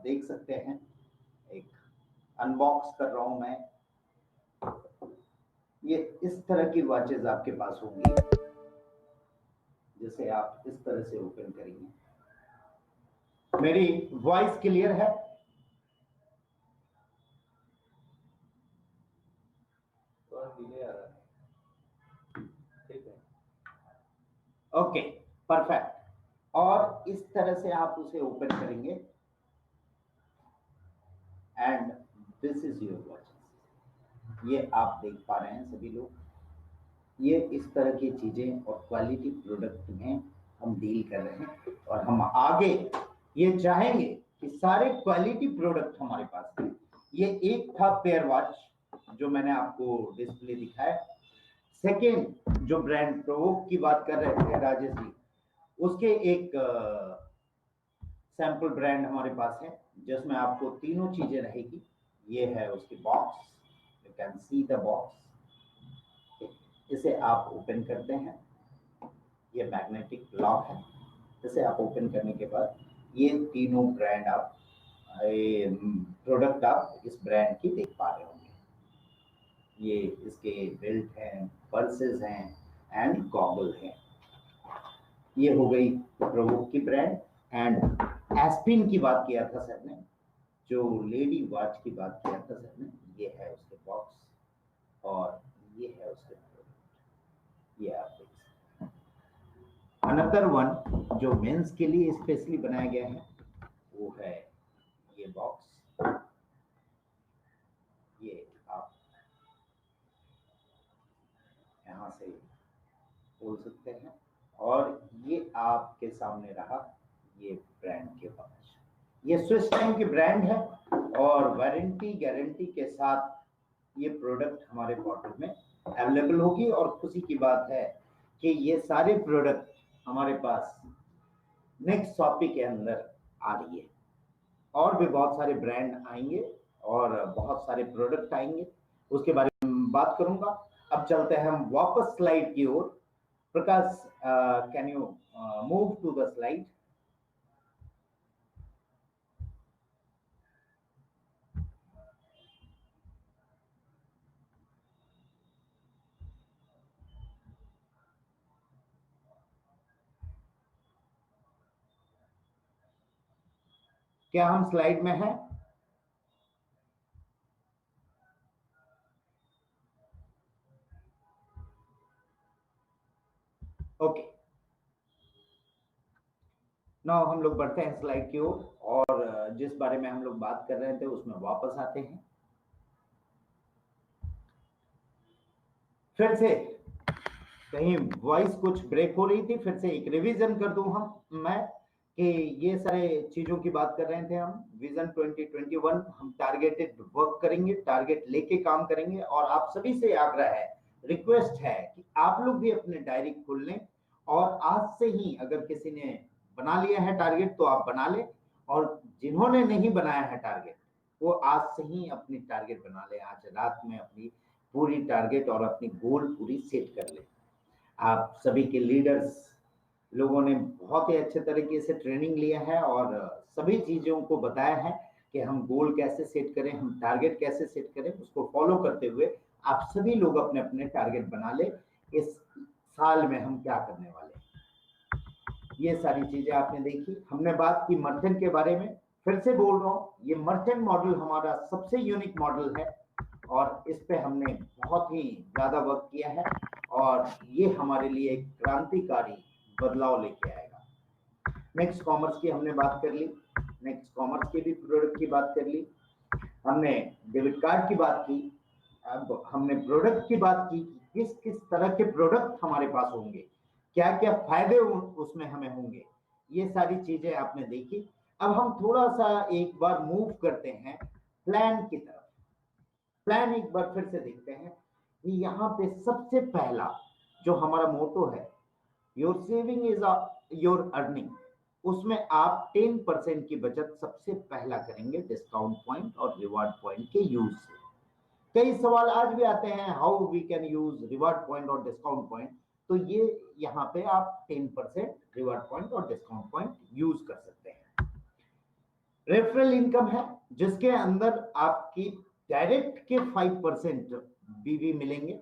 देख सकते हैं, एक अनबॉक्स कर रहा हूं मैं। ये इस तरह की वॉचेस आपके पास होंगी, जिसे आप इस तरह से ओपन करेंगे। मेरी वॉइस क्लियर है? डिले आ रहा है, ठीक है, ओके, परफेक्ट। और इस तरह से आप उसे ओपन करेंगे and this is your watch. ये आप देख पा रहे हैं सभी लोग, ये इस तरह की चीजें और क्वालिटी प्रोडक्ट में हम डील कर रहे हैं, और हम आगे ये चाहेंगे कि सारे क्वालिटी प्रोडक्ट हमारे पास हैं। ये एक था पेयर वॉच जो मैंने आपको डिस्प्ले दिखाया। सेकेंड, जो ब्रांड प्रोवोक की बात कर रहे थे राजेश जी, उसके एक सैंपल ब्रांड हमारे पास है, जिसमें आपको तीनों चीजें रहेगी। ये है उसकी box, you can see the box. इसे आप ओपन करते हैं, ये मैग्नेटिक लॉक है। इसे आप ओपन करने के बाद ये तीनों ब्रांड आप प्रोडक्ट आप इस ब्रांड की देख पा रहे होंगे। ये इसके बेल्ट हैं, पर्सेस हैं एंड गॉगल हैं। ये हो गई प्रोवोक की ब्रांड। एंड एस्पिन की बात किया था सर ने, जो लेडी वॉच की बात किया था सर ने, ये है उसके बॉक्स और ये है उसके प्रोडक्ट। ये आप देख सकते हैं। अनदर वन जो मेंस के लिए स्पेशली बनाया गया है वो है ये बॉक्स। ये आप यहाँ से खोल सकते हैं, और ये आपके सामने रहा ये ब्रांड के वॉच। ये स्विस टाइम की ब्रांड है और वारंटी गारंटी के साथ ये प्रोडक्ट हमारे पोर्टल में अवेलेबल होगी। और खुशी की बात है कि ये सारे प्रोडक्ट हमारे पास नेक्स्ट शॉपी के अंदर आ रही है, और भी बहुत सारे ब्रांड आएंगे और बहुत सारे प्रोडक्ट आएंगे, उसके बारे में बात करूंगा। अब चलते हैं हम वापस स्लाइड की ओर। Prakash, can you move to the slide? क्या हम स्लाइड में हैं? ओके, नाउ हम लोग बढ़ते हैं स्लाइड की ओर, और जिस बारे में हम लोग बात कर रहे थे उसमें वापस आते हैं। फिर से कहीं वॉइस कुछ ब्रेक हो रही थी, फिर से एक रिवीजन कर दूं मैं कि ये सारे चीजों की बात कर रहे थे हम। विजन 2021, हम टारगेटेड वर्क करेंगे, टारगेट लेके काम करेंगे। और आप सभी से आग्रह है, रिक्वेस्ट है कि आप लोग भी अपने डायरी खोल लें, और आज से ही अगर किसी ने बना लिया है टारगेट तो आप बना लें, और जिन्होंने नहीं बनाया है टारगेट वो आज से ही अपनी टारगेट बना ले। आज रात में अपनी पूरी टारगेट और अपनी गोल पूरी सेट कर ले। आप सभी के लीडर्स लोगों ने बहुत ही अच्छे तरीके से ट्रेनिंग लिया है और सभी चीजों को बताया है कि हम गोल कैसे सेट करें, हम टारगेट कैसे सेट करें। उसको फॉलो करते हुए आप सभी लोग अपने अपने टारगेट बना ले। इस साल में हम क्या करने वाले हैं, ये सारी चीजें आपने देखी। हमने बात की मर्चेंट के बारे में, फिर से बोल रहा हूं, ये मर्चेंट मॉडल हमारा सबसे यूनिक मॉडल है और इस पे हमने बहुत ही ज्यादा वर्क किया है, और ये हमारे लिए एक क्रांतिकारी बदलाव लेके आएगा। नेक्स्ट कॉमर्स की हमने बात कर ली, नेक्स्ट कॉमर्स के भी प्रोडक्ट की बात कर ली, हमने डेबिट कार्ड की बात की, अब हमने प्रोडक्ट की बात की, किस किस तरह के प्रोडक्ट हमारे पास होंगे, क्या क्या फायदे उसमें हमें होंगे, ये सारी चीजें आपने देखी। अब हम थोड़ा सा एक बार मूव करते हैं प्लान की तरफ। प्लान एक बार फिर से देखते हैं कि यहाँ पे सबसे पहला जो हमारा मोटो है, your saving is your earning, उसमें आप 10% की बचत सबसे पहला करेंगे डिस्काउंट पॉइंट और रिवार्ड पॉइंट के यूज से। कई सवाल आज भी आते हैं, how we can use reward point और डिस्काउंट पॉइंट। तो ये यहाँ पे आप 10% रिवार्ड पॉइंट और डिस्काउंट पॉइंट यूज कर सकते हैं। रेफरल इनकम है जिसके अंदर आपकी डायरेक्ट के 5% बीवी मिलेंगे,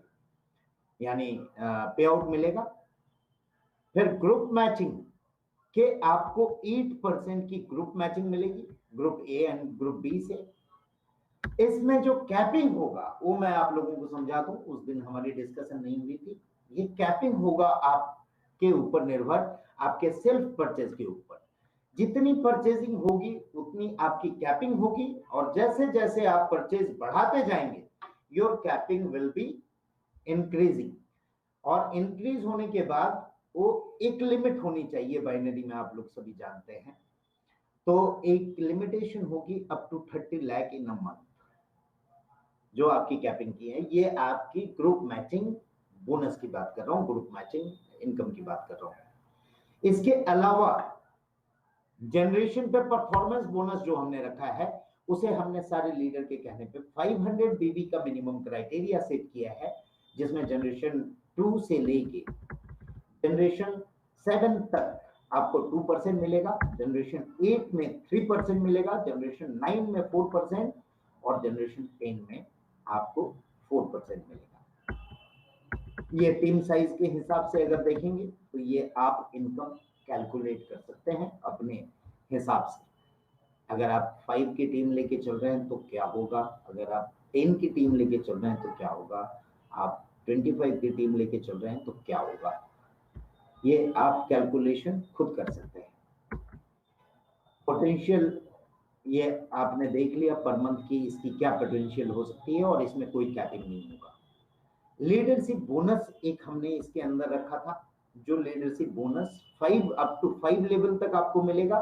यानी पे आउट मिलेगा। फिर ग्रुप मैचिंग के आपको 8% की ग्रुप मैचिंग मिलेगी, group A and group B से। इसमें जो कैपिंग होगा वो मैं आप लोगों को समझा दूं, उस दिन हमारी डिस्कशन नहीं हुई थी। ये कैपिंग होगा आपके ऊपर निर्भर, आपके सेल्फ परचेज के ऊपर। जितनी परचेजिंग होगी उतनी आपकी कैपिंग होगी, और जैसे जैसे आप परचेज बढ़ाते जाएंगे your capping will be increasing. और इंक्रीज होने के बाद वो एक लिमिट होनी चाहिए, बाइनरी में आप लोग सभी जानते हैं। तो एक लिमिटेशन होगी up to 30 lakh in a month, जो आपकी कैपिंग की है। ये आपकी ग्रुप मैचिंग बोनस की बात कर रहा हूं, ग्रुप मैचिंग इनकम की बात कर रहा हूं। इसके अलावा जनरेशन पे परफॉर्मेंस बोनस जो हमने रखा है, उसे हमने सारे लीडर के कहने पे 500 बीबी का मिनिमम क्राइटेरिया सेट किया है, जिसमें जनरेशन 2 से लेके जनरेशन 7 तक आपको 2% मिलेगा, जनरेशन 8 में 3% मिलेगा, जनरेशन 9 में 4% और जनरेशन 10 में आपको 4% मिलेगा। ये टीम साइज के हिसाब से अगर देखेंगे तो ये आप इनकम कैलकुलेट कर सकते हैं अपने हिसाब से। अगर आप 5 की टीम लेके चल रहे हैं तो क्या होगा, अगर आप 10 की टीम लेके चल रहे हैं तो क्या होगा, आप 25 की टीम लेके चल रहे हैं तो क्या होगा, ये आप कैलकुलेशन खुद कर सकते हैं। पोटेंशियल ये आपने देख लिया पर मंथ की इसकी क्या पोटेंशियल हो सकती है, और इसमें कोई कैपिंग नहीं होगा। लीडरशिप बोनस एक हमने इसके अंदर रखा था, जो leadership bonus 5 up to 5 level तक आपको मिलेगा,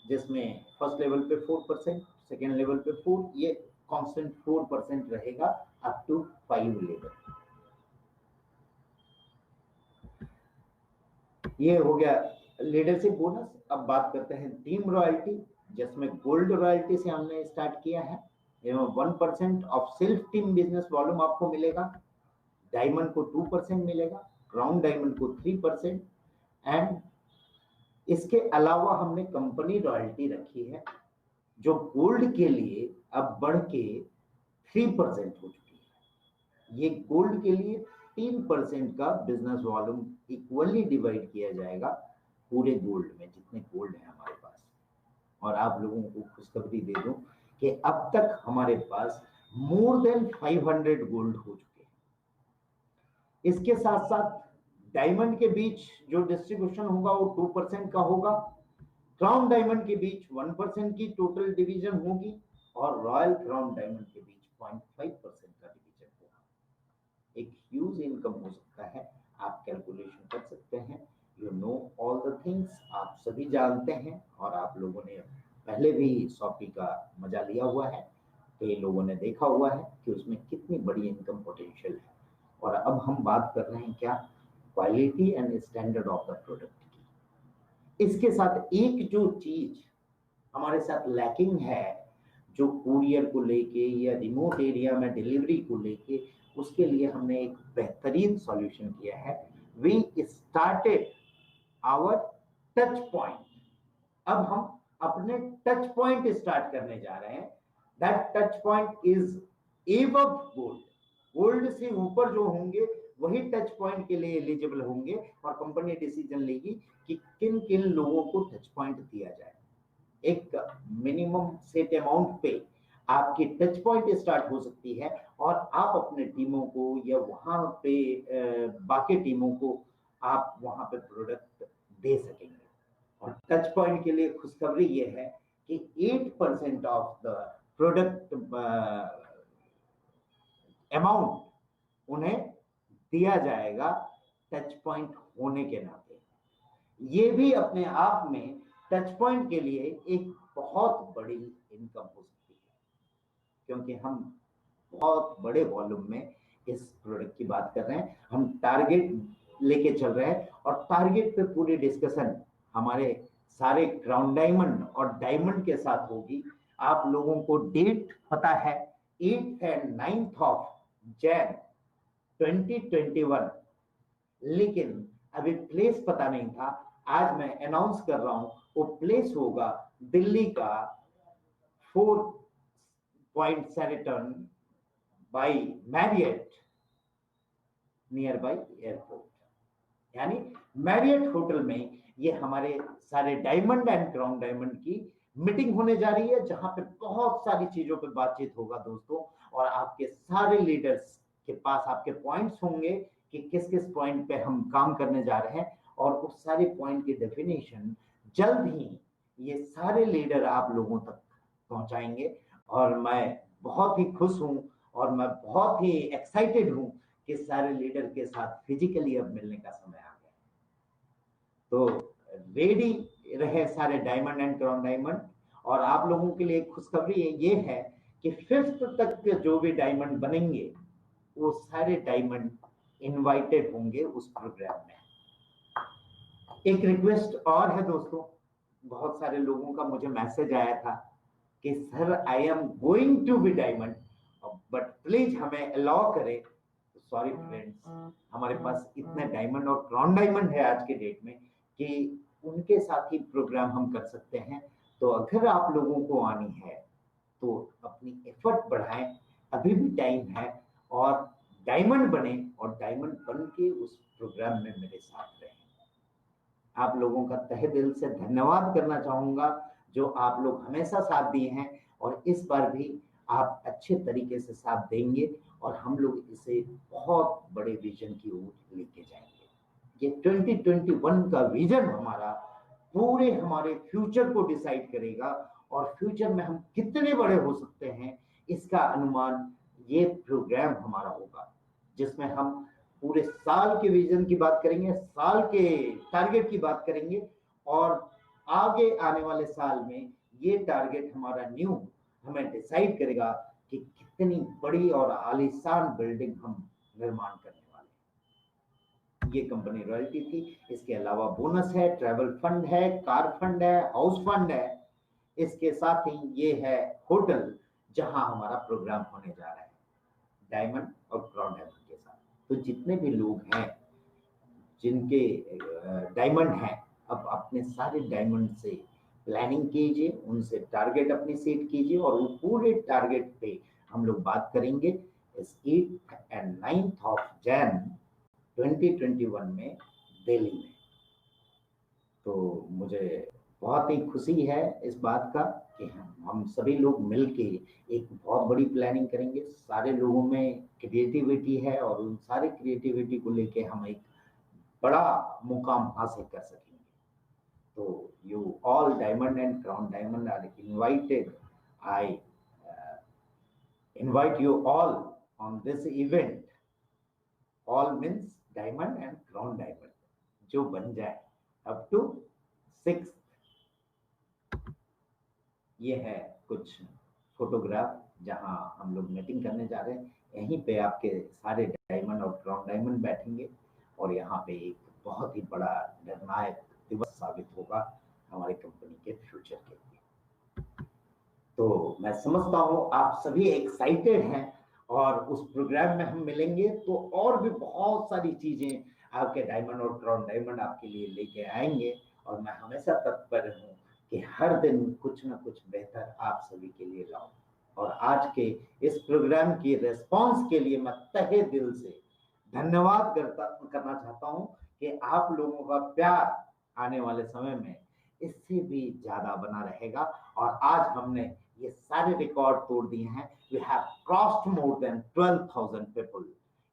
जिसमें फर्स्ट लेवल पे 4%, सेकेंड लेवल पे 4, ये कांस्टेंट 4% रहेगा अप टू 5 लेवल। ये हो गया लीडरशिप बोनस। अब बात करते हैं टीम रॉयल्टी, जिसमें गोल्ड रॉयल्टी से हमने स्टार्ट किया है। 1% of self team business volume आपको मिलेगा, डायमंड को 2% मिलेगा, क्राउन डायमंड को 3%, एंड इसके अलावा हमने कंपनी रॉयल्टी रखी है, जो गोल्ड के लिए अब बढ़ के 3% हो चुकी है। ये गोल्ड के लिए 3% का बिजनेस वॉल्यूम इक्वली डिवाइड किया जाएगा पूरे गोल्ड में, जितने गोल्ड है हमारे पास। और आप लोगों को खुशखबरी दे दूं कि अब तक हमारे पास मोर देन 500 गोल्ड हो चुके हैं। इसके साथ साथ डायमंड के बीच जो डिस्ट्रीब्यूशन होगा वो 2% का होगा, क्राउन डायमंड के बीच 1% की टोटल डिवीजन होगी, और रॉयल क्राउन डायमंड के बीच 0.5% का डिवीजन होगा। एक ह्यूज इनकम हो सकता है, आप कैलकुलेशन कर सकते हैं। You know all the things, आप सभी जानते हैं, और आप लोगों ने पहले भी शॉपी का मजा लिया हुआ है, कई लोगों ने देखा हुआ है कि उसमें कितनी बड़ी इनकम पोटेंशियल है। और अब हम बात कर रहे हैं क्या, quality and standard of the product की। इसके साथ एक जो चीज हमारे साथ लैकिंग है, जो कुरियर को लेके या रिमोट एरिया में डिलीवरी को लेके, उसके लिए हमने एक बेहतरीन सॉल्यूशन किया है। We started our touch point. अब हम अपने टच पॉइंट स्टार्ट करने जा रहे हैं। That touch point is above gold. Gold से ऊपर जो होंगे वही टच पॉइंट के लिए एलिजिबल होंगे, और कंपनी डिसीजन लेगी कि किन किन लोगों को टच पॉइंट दिया जाए। एक मिनिमम सेट अमाउंट पे आपकी टच पॉइंट स्टार्ट हो सकती है, और आप अपने टीमों को या वहां पे बाकी टीमों को आप वहां पे प्रोडक्ट दे सकेंगे। और टच पॉइंट के लिए खुशखबरी ये है कि 8% ऑफ द प्रोडक्ट अमाउंट उन्हें दिया जाएगा टच पॉइंट होने के नाते। ये भी अपने आप में टच पॉइंट के लिए एक बहुत बड़ी इनकम हो सकती है, क्योंकि हम बहुत बड़े वॉल्यूम में इस प्रोडक्ट की बात कर रहे हैं। हम टारगेट लेके चल रहे हैं, और टारगेट पे पूरी डिस्कशन हमारे सारे क्राउन डायमंड और डायमंड के साथ होगी। आप लोगों को डेट पता है, 8 एंड 9 ऑफ जैन 2021, लेकिन अभी प्लेस पता नहीं था। आज मैं अनाउंस कर रहा हूं, वो प्लेस होगा दिल्ली का 4-point Sheraton by Marriott near by airport, यानी मैरियट होटल में ये हमारे सारे डायमंड एंड क्राउन डायमंड की मीटिंग होने जा रही है, जहां पे बहुत सारी चीजों पे बातचीत होगा दोस्तों। और आपके सारे लीडर्स के पास आपके पॉइंट्स होंगे कि किस किस पॉइंट पे हम काम करने जा रहे हैं, और उस सारे पॉइंट की डेफिनेशन जल्द ही ये सारे लीडर आप लोगों तक पहुंचाएंगे। और मैं बहुत ही खुश हूं और मैं बहुत ही एक्साइटेड हूं कि सारे लीडर के साथ फिजिकली अब मिलने का समय आ गया। तो रेडी रहे सारे डायमंड एंड क्राउन डायमंड। और आप लोगों के लिए खुशखबरी ये है कि 5th तक के जो भी डायमंड बनेंगे वो सारे डायमंड इनवाइटेड होंगे उस प्रोग्राम में। एक रिक्वेस्ट और है दोस्तों, बहुत सारे लोगों का मुझे मैसेज आया था कि sir I am going to be diamond, but please हमें अलाउ करें। सॉरी फ्रेंड्स, हमारे पास इतने डायमंड और क्राउन डायमंड है आज के डेट में कि उनके साथ ही प्रोग्राम हम कर सकते हैं। तो अगर आप लोगों को आनी है तो अपनी एफर्ट बढ़ाएं, अभी भी टाइम है, और डायमंड बने और डायमंड बन के उस प्रोग्राम में मेरे साथ रहें। आप लोगों का तहे दिल से धन्यवाद करना चाहूंगा, जो आप लोग हमेशा साथ दिए हैं, और इस बार भी आप अच्छे तरीके से साथ देंगे और हम लोग इसे बहुत बड़े विजन की ओर लेके जाएंगे। ये 2021 का विजन हमारा पूरे हमारे फ्यूचर को डिसाइड करेगा, और फ्यूचर में हम कितने बड़े हो सकते हैं इसका अनुमान ये प्रोग्राम हमारा होगा, जिसमें हम पूरे साल के विजन की बात करेंगे, साल के टारगेट की बात करेंगे, और आगे आने वाले साल में ये टारगेट हमारा न्यू हमें डिसाइड करेगा कि कितनी बड़ी और आलीशान बिल्डिंग हम निर्माण करने वाले हैं। ये कंपनी रॉयल्टी थी, इसके अलावा बोनस है, ट्रैवल फंड है, कार फंड है, हाउस फंड है, इसके साथ ही ये है होटल जहां हमारा प्रोग्राम होने जा रहा है डायमंड और क्राउन डायमंड के साथ। तो जितने भी लोग हैं जिनके डायमंड हैं, अब अपने सारे डायमंड से प्लानिंग कीजिए, उनसे टारगेट अपनी सेट कीजिए, और वो पूरे टारगेट पे हम लोग बात करेंगे इस 8th and 9th of Jan 2021 में दिल्ली में। तो मुझे बहुत ही खुशी है इस बात का कि हम सभी लोग मिलके एक बहुत बड़ी प्लानिंग करेंगे। सारे लोगों में क्रिएटिविटी है और उन सारे क्रिएटिविटी को लेके हम एक बड़ा मुकाम हासिल कर सकेंगे। तो you all diamond and crown diamond are invited. I invite you all on this event. All means diamond and crown diamond जो बन जाए up to 6th। ये है कुछ फोटोग्राफ जहां हम लोग मीटिंग करने जा रहे हैं। यहीं पे आपके सारे डायमंड और क्राउन डायमंड बैठेंगे, और यहाँ पे एक बहुत ही बड़ा निर्णायक दिवस साबित होगा हमारी कंपनी के फ्यूचर के लिए। तो मैं समझता हूँ आप सभी एक्साइटेड हैं, और उस प्रोग्राम में हम मिलेंगे तो और भी बहुत सारी चीजें आपके डायमंड और क्राउन डायमंड आपके लिए लेके आएंगे, और मैं हमेशा तत्पर हूँ कि हर दिन कुछ ना कुछ बेहतर आप सभी के लिए लाऊं। और आज के इस प्रोग्राम की रिस्पांस के लिए मैं तहे दिल से धन्यवाद करना चाहता हूं कि आप लोगों का प्यार आने वाले समय में इससे भी ज्यादा बना रहेगा। और आज हमने ये सारे रिकॉर्ड तोड़ दिए हैं। We have crossed more than 12,000 people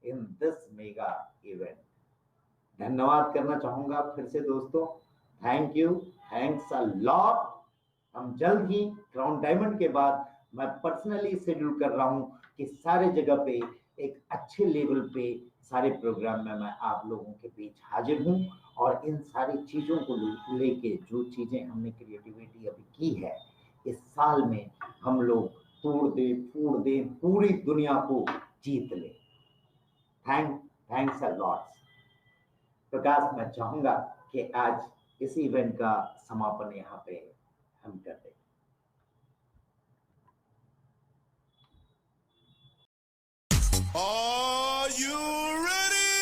in this mega event. धन्यवाद करना चाहूंगा फिर से दोस्तों। Thank you, thanks a lot. हम जल्द ही क्राउन डायमंड के बाद मैं पर्सनली शेड्यूल कर रहा हूं कि सारे जगह पे एक अच्छे लेवल पे सारे प्रोग्राम में मैं आप लोगों के बीच हाजिर हूं, और इन सारी चीजों को लेके जो चीजें हमने क्रिएटिविटी अभी की है, इस साल में हम लोग तोड़ दे फोड़ दे, पूरी दुनिया को जीत ले। Thanks a lot. प्रकाश, मैं चाहूंगा कि आज इस इवेंट का समापन यहाँ पे हम कर दें। Are you ready?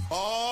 Are